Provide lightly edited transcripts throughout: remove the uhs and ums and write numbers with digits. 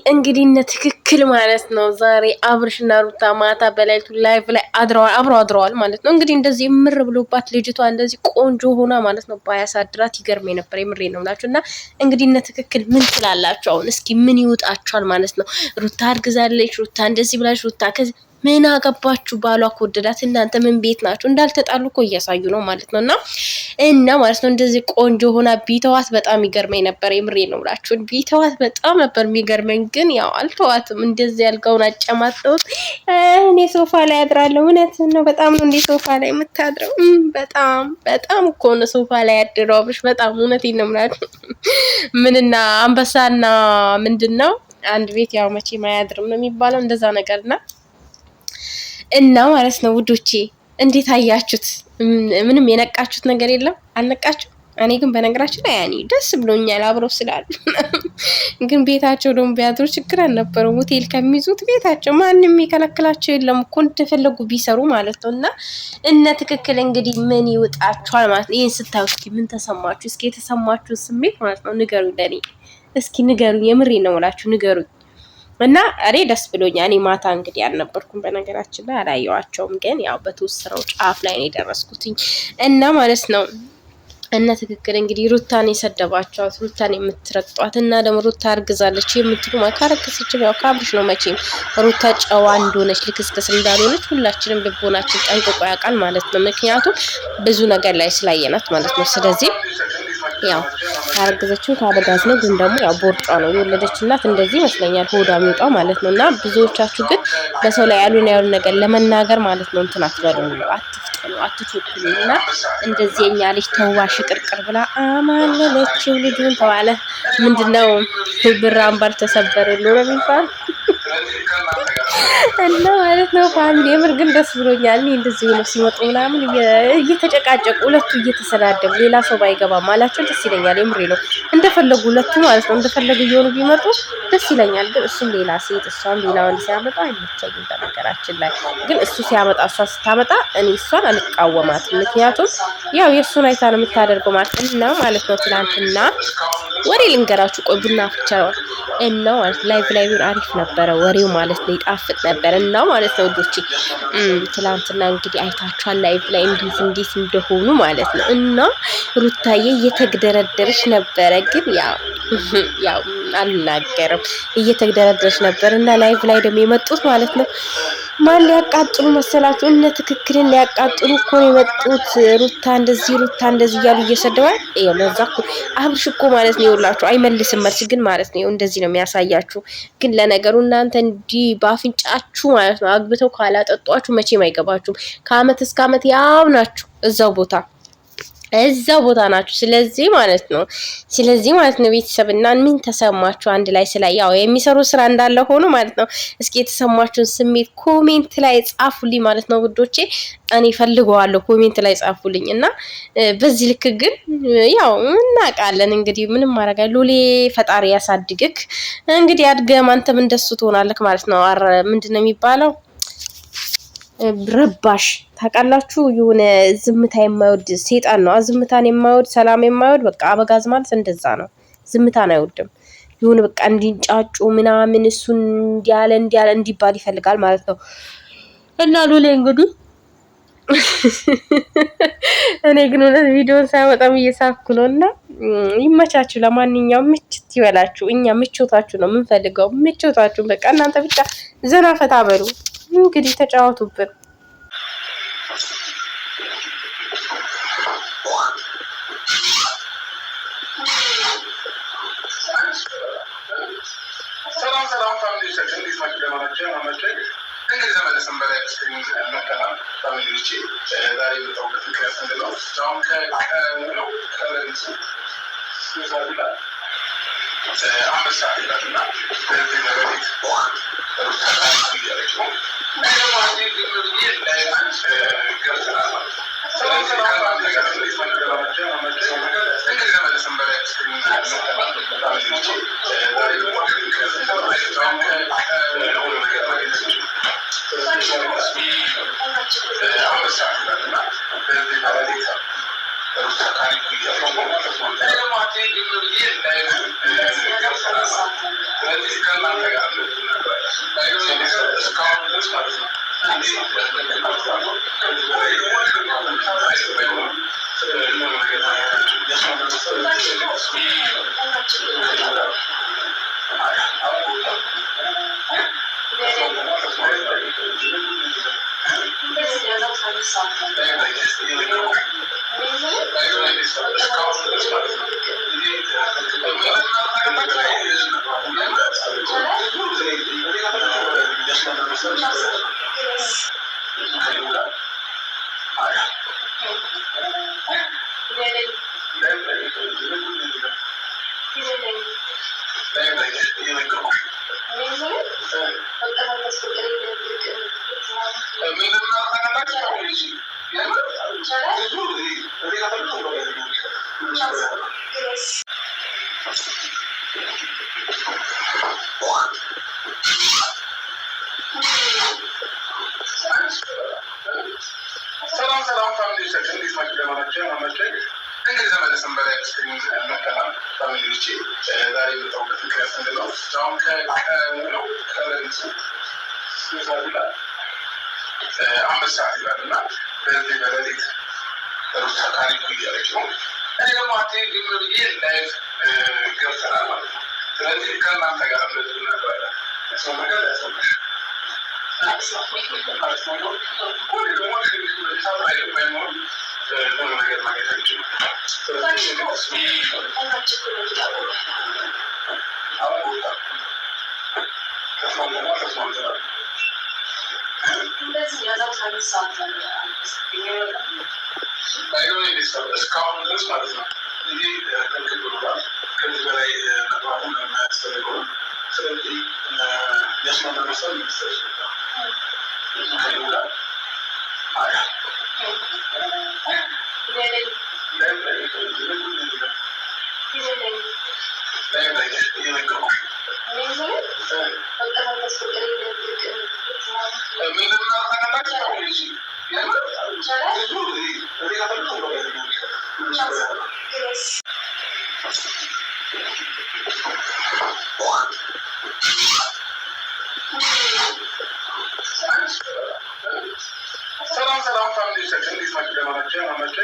እንግዲህ ትክክል ማለት ነው። ዛሬ አብርሽና ሩታ ማታ በላይቱ ላይቭ ላይ አብረው አድረዋል ማለት ነው። እንግዲህ እንደዚህ ምር ብሎባት ልጅቷ እንደዚህ ቆንጆ ሆና ማለት ነው ባያሳድራት ይገርመኝ ነበር። የምሬ ነው ብላችሁ እና እንግዲህ ትክክል ምን ትላላችሁ? አሁን እስኪ ምን ይውጣችኋል ማለት ነው? ሩታ አርግዛለች፣ ሩታ እንደዚህ ብላች፣ ሩታ ከዚህ ምን አገባችሁ? ባሏ ከወደዳት እናንተ ምን ቤት ናችሁ? እንዳልተጣሉ እኮ እያሳዩ ነው ማለት ነው። እና ማለት ነው እንደዚህ ቆንጆ ሆና ቢተዋት በጣም ይገርመኝ ነበር። የምሬ ነው ብላችሁ ቢተዋት በጣም ነበር የሚገርመኝ። ግን ያው አልተዋትም። እንደዚህ ያልጋውን አጨማጠውት እኔ ሶፋ ላይ አድራለሁ። እውነት ነው። በጣም ነው እንዴ ሶፋ ላይ የምታድረው? በጣም እኮ ነው ሶፋ ላይ ያድረው አብርሽ። በጣም እውነቴን ነው ብላችሁ ምንና አንበሳና ምንድነው አንድ ቤት ያው መቼም አያድርም ነው የሚባለው እንደዛ ነገርና እና ማለት ነው ውዶቼ እንዴት አያችሁት? ምንም የነቃችሁት ነገር የለም? አልነቃችሁ? እኔ ግን በነገራችን ላይ ያኔ ደስ ብሎኛል አብረው ስላሉ። ግን ቤታቸው ደግሞ ቢያድሩ ችግር አልነበረው። ሆቴል ከሚይዙት ቤታቸው ማንም የሚከለክላቸው የለም እኮ እንደፈለጉ ቢሰሩ ማለት ነው። እና ትክክል እንግዲህ ምን ይውጣችኋል ማለት ነው። ይሄን ስታዩ እስኪ ምን ተሰማችሁ? እስኪ የተሰማችሁ ስሜት ማለት ነው ንገሩኝ። ለኔ እስኪ ንገሩኝ። የምሬ ነው እላችሁ ንገሩኝ። እና እኔ ደስ ብሎኛል። እኔ ማታ እንግዲህ አልነበርኩም በነገራችን ላይ አላየዋቸውም፣ ግን ያው በተወሰነው ጫፍ ላይ ነው የደረስኩትኝ እና ማለት ነው። እና ትክክል እንግዲህ ሩታን የሰደባቸዋት ሩታን የምትረግጧት እና ደግሞ ሩታ አርግዛለች የምትሉ ካረከሰችም ያው ካብሽ ነው መቼም ሩታ ጨዋ እንደሆነች ልክስክስ እንዳልሆነች ሁላችንም ልቦናችን ጠንቅቆ ያውቃል ማለት ነው። ምክንያቱም ብዙ ነገር ላይ ስላየናት ማለት ነው። ስለዚህ ያው ያረገዘችው ካበጋዝ ነው፣ ግን ደግሞ ያው ቦርጫ ነው የወለደች እናት እንደዚህ ይመስለኛል ሆዷ የሚወጣው ማለት ነው። እና ብዙዎቻችሁ ግን በሰው ላይ ያሉ ነገር ለመናገር ማለት ነው እንትን አትበሉ፣ አትፍጠኑ፣ አትቾክሉ። እና እንደዚህ የኛ ልጅ ተዋ ሽቅርቅር ብላ አማለለችው ልጁን ተባለ። ምንድነው ብር አምባር ተሰበረሉ ነው የሚባል እና ማለት ነው። ፋሚሊ የምር ግን ደስ ብሎኛል። እኔ እንደዚህ ነው ሲመጡ ምናምን እየተጨቃጨቁ ሁለቱ እየተሰዳደቡ ሌላ ሰው ባይገባ ማላቸው ደስ ይለኛል። የምሬ ነው። እንደፈለጉ ሁለቱ ማለት ነው እንደፈለጉ እየሆኑ ቢመጡ ደስ ይለኛል። ግን እሱም ሌላ ሴት እሷም ሌላ ወንድ ሲያመጣ አይመቸኝም። በነገራችን ላይ ግን እሱ ሲያመጣ እሷ ስታመጣ እኔ እሷን አልቃወማትም። ምክንያቱም ያው የእሱን አይታ ነው የምታደርገው ማለት ነው። ትናንትና ወሬ ልንገራችሁ። ቆይ ቡና ፍቻው እና ማለት ላይ ቢሆን አሪፍ ነበረ ወሬው ማለት ነው። ይጣፍጥ ነበር እና ማለት ነው ወዶቼ። ትናንትና እንግዲህ አይታችኋል ላይቭ ላይ እንዴት እንደሆኑ ማለት ነው። እና ሩታዬ እየተግደረደረች ነበረ። ግን ያው አልናገርም እየተግደረደረች ነበር። እና ላይቭ ላይ ደግሞ የመጡት ማለት ነው ማን ሊያቃጥሉ መሰላችሁ? ትክክልን ሊያቃጥሉ እኮ ነው የመጡት። ሩታ እንደዚህ እያሉ እየሰደዋል። ይሄው ለዛ እኮ አብርሽ እኮ ማለት ነው ይውላችሁ አይመልስም መልስ ግን ማለት ነው እንደዚህ ነው የሚያሳያችሁ። ግን ለነገሩ እናንተ እንዲህ ባፍንጫችሁ ማለት ነው አግብተው ካላጠጧችሁ መቼም አይገባችሁም። ከአመት እስከ አመት ያው ናችሁ እዛው ቦታ ናችሁ። ስለዚህ ማለት ነው ቤተሰብና ምን ተሰማችሁ? አንድ ላይ ያው የሚሰሩ ስራ እንዳለ ሆኖ ማለት ነው። እስኪ የተሰማችሁን ስሜት ኮሜንት ላይ ጻፉልኝ ማለት ነው ውዶቼ። እኔ ፈልገዋለሁ ኮሜንት ላይ ጻፉልኝ። እና በዚህ ልክ ግን ያው እናውቃለን እንግዲህ ምንም ማረጋ ሎሌ ፈጣሪ ያሳድግክ እንግዲህ አድገም አንተም እንደሱ ትሆናለህ ማለት ነው። ምንድነው የሚባለው? ረባሽ ታውቃላችሁ። የሆነ ዝምታ የማይወድ ሴጣን ነው። ዝምታን የማይወድ ሰላም የማይወድ በቃ አበጋዝ ማለት እንደዛ ነው። ዝምታን አይወድም። የሆነ በቃ እንዲንጫጩ ምናምን እሱን እንዲያለ እንዲባል ይፈልጋል ማለት ነው። እና ሎሌ እንግዲህ እኔ ግን እውነት ቪዲዮን ሳይወጣም እየሳኩ ነው። እና ይመቻችሁ። ለማንኛውም ምችት ይበላችሁ። እኛ ምቾታችሁ ነው የምንፈልገው። ምቾታችሁ በቃ እናንተ ብቻ ዘና ፈታ በሉ። እንግዲህ ተጫወቱብን። ሰላም ፋሚሊዎቻችን እንዴት ናችሁ? ለማናቸው ማማቸው እንግዲህ ተመለስን በላይ ስክሪን መከናል ፋሚሊዎቼ ዛሬ የመጣሁበት ምክንያት ምንድነው? አሁን ከቀኑ ከለሊቱ ይዛላ አንበሳ ይላል እና በዚህ ለሌሊት ሩታ እያለች ነው ሰላም ፋሚሊዎቻችን እንዴት ናችሁ? ደህና ናችሁ? ያማናችሁ እንግዲህ ተመለስን በላይ መተናል። ፋሚሊዎቼ ዛሬ የመጣሁበት ምክንያት ምንድን ነው? አሁን ከቀኑ ከሌሊቱ ስንት ሰዓት ይላል? 5 ሰዓት ይላል እና በዚህ በሌሊት ሩታ ታሪኩ እያለች ነው። እኔ ደግሞ አትሄጂም ብዬ ላይቭ ገብተናል ማለት ነው። ስለዚህ ከእናንተ ጋር እንደዚህ ነበረ ሰው ነገር ያሰማሽ እስካሁን ድረስ ማለት ነው። እንግዲህ ከዚህ በላይ መግባቱን የማያስፈልገው ስለዚህ ያስማማ መሰል ሚኒስትር ሰላም ፋሚሊዎቻችን እንዴት ናችሁ? ደህና ናችሁ? ያማናችሁ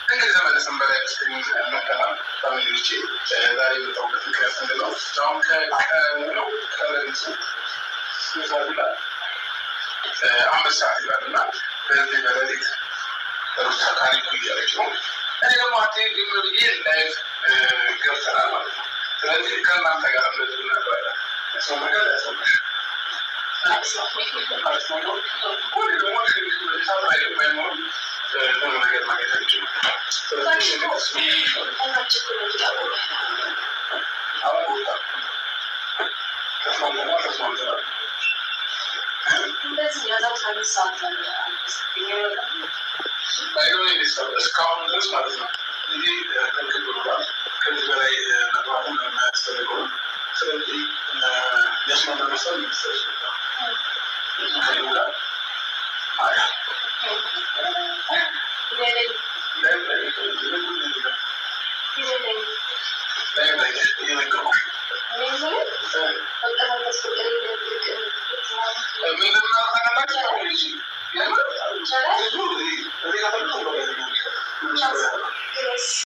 እንግዲህ ተመለስን በላይ መተናል። ፋሚሊዎቼ ዛሬ የመጣሁበት ምክንያት ምንድን ነው? አሁን ከቀኑ ከሌሊቱ ስንት ሰዓት ይላል? 5 ሰዓት ይላል እና በዚህ በሌሊት ሩታ ታሪኩ እያለች ነው። እኔ ደግሞ አትሄጂም ብዬ ላይቭ ገብተናል ማለት ነው። ስለዚህ ከእናንተ ጋር እንደዚህ ነበረ ሰው ነገር ያሰማሽ ነገር ማግኘት አንችልም። እስካሁን ድረስ ማለት ነው። እንግዲህ ከዚህ በላይ መግባቱን የማያስፈልገው ስለዚህ ያስማማ መሰል ሚኒስትር